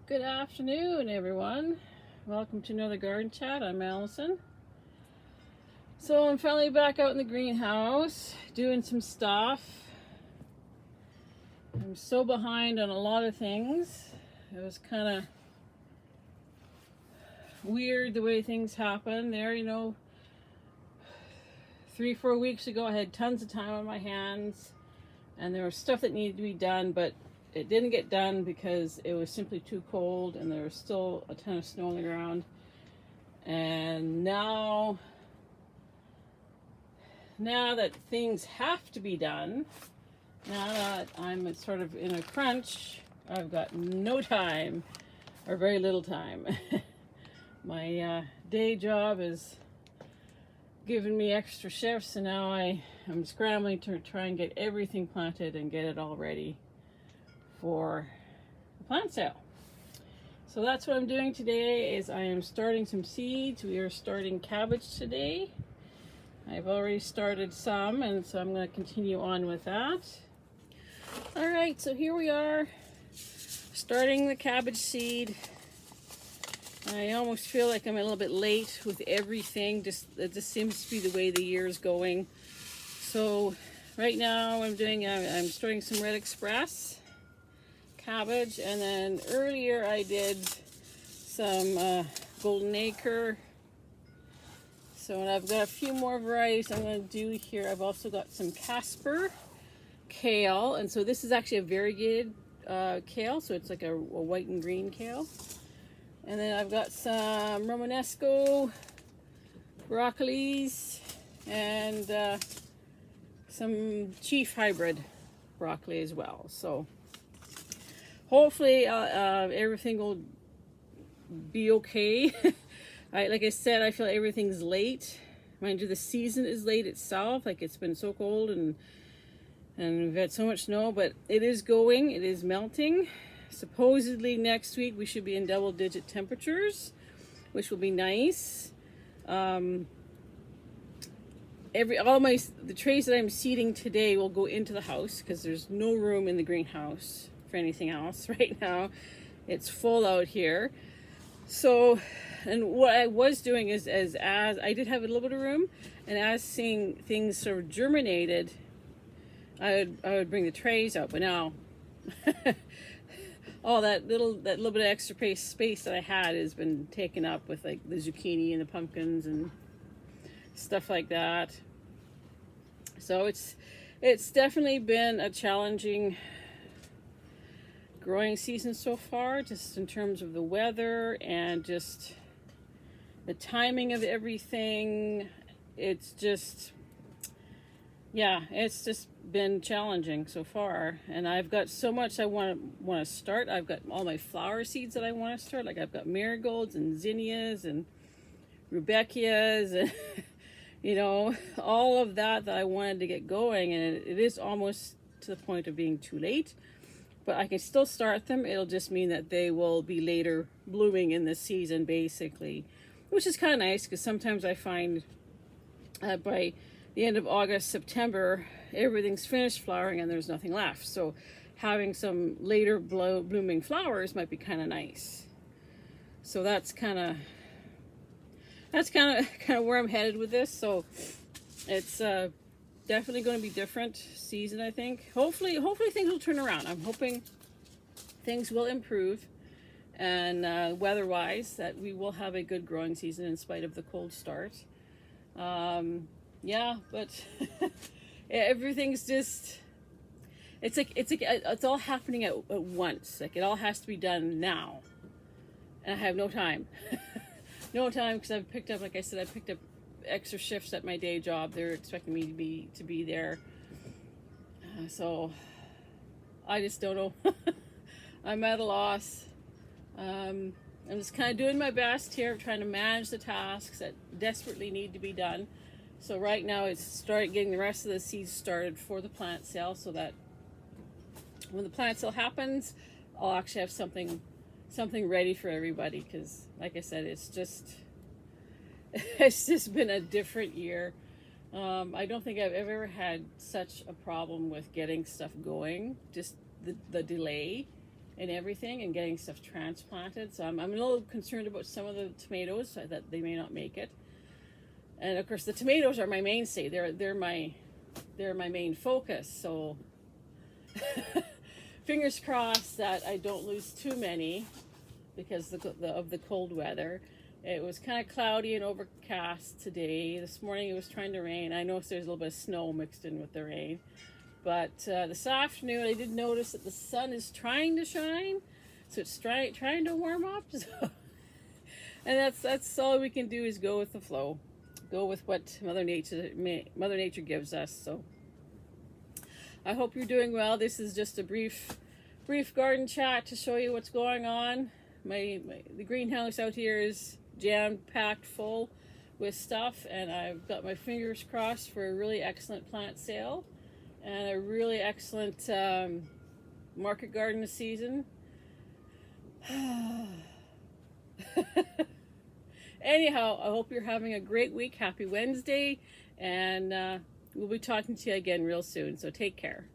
Good afternoon, everyone. Welcome to another garden chat. I'm Allison. So I'm finally back out in the greenhouse doing some stuff. I'm so behind on a lot of things. It was kind of weird the way things happen there, 3-4 weeks ago I had tons of time on my hands and there was stuff that needed to be done, but it didn't get done because it was simply too cold and there was still a ton of snow on the ground. And now that things have to be done, now that I'm sort of in a crunch, I've got no time, or very little time. My day job is giving me extra shifts, and now I'm scrambling to try and get everything planted and get it all ready for the plant sale. So that's what I'm doing today. Is I am starting some seeds. We are starting cabbage today. I've already started some, and so I'm going to continue on with that. All right, so here we are starting the cabbage seed. I almost feel like I'm a little bit late with everything. It just seems to be the way the year is going. So right now I'm starting some Red Express cabbage, and then earlier I did some Golden Acre. So I've got a few more varieties I'm going to do here. I've also got some Casper kale, and so this is actually a variegated kale, so it's like a white and green kale. And then I've got some Romanesco broccolis and some Chief hybrid broccoli as well. So hopefully everything will be okay. Like I said, I feel like everything's late. Mind you, the season is late itself. Like, it's been so cold and we've had so much snow, but it is going. It is melting. Supposedly next week we should be in double-digit temperatures, which will be nice. The trays that I'm seeding today will go into the house because there's no room in the greenhouse for anything else right now. It's full out here. So, and what I was doing is as I did have a little bit of room, and as seeing things sort of germinated, I would bring the trays out. But now all that little bit of extra space that I had has been taken up with like the zucchini and the pumpkins and stuff like that. So it's definitely been a challenging growing season so far, just in terms of the weather and just the timing of everything. It's just been challenging so far, and I've got so much I want to start. I've got all my flower seeds that I want to start. Like, I've got marigolds and zinnias and rudbeckias and all of that I wanted to get going, and it is almost to the point of being too late, but I can still start them. It'll just mean that they will be later blooming in the season, basically, which is kind of nice, because sometimes I find by the end of August, September, everything's finished flowering and there's nothing left. So having some later blooming flowers might be kind of nice. So that's kind of where I'm headed with this. So it's definitely going to be different season, I think. Hopefully things will turn around. I'm hoping things will improve, and weather-wise, that we will have a good growing season in spite of the cold start. But everything's just, it's all happening at once. Like, it all has to be done now, and I have no time. No time, because I've picked up, like I said, I picked up extra shifts at my day job. They're expecting me to be there. So I just don't know. I'm at a loss. I'm just kind of doing my best here, trying to manage the tasks that desperately need to be done. So right now it's getting the rest of the seeds started for the plant sale, so that when the plant sale happens, I'll actually have something ready for everybody. Because, like I said, it's just been a different year. I don't think I've ever had such a problem with getting stuff going. Just the delay and everything, and getting stuff transplanted. So I'm a little concerned about some of the tomatoes, so that they may not make it. And of course, the tomatoes are my mainstay. They're my main focus. So fingers crossed that I don't lose too many because of the cold weather. It was kind of cloudy and overcast today. This morning it was trying to rain. I noticed there's a little bit of snow mixed in with the rain. But this afternoon I did notice that the sun is trying to shine. So it's trying to warm up. So, and that's all we can do is go with the flow. Go with what Mother Nature gives us. So I hope you're doing well. This is just a brief garden chat to show you what's going on. The greenhouse out here is jam-packed full with stuff, and I've got my fingers crossed for a really excellent plant sale and a really excellent market garden this season. Anyhow, I hope you're having a great week. Happy Wednesday, and we'll be talking to you again real soon, so take care.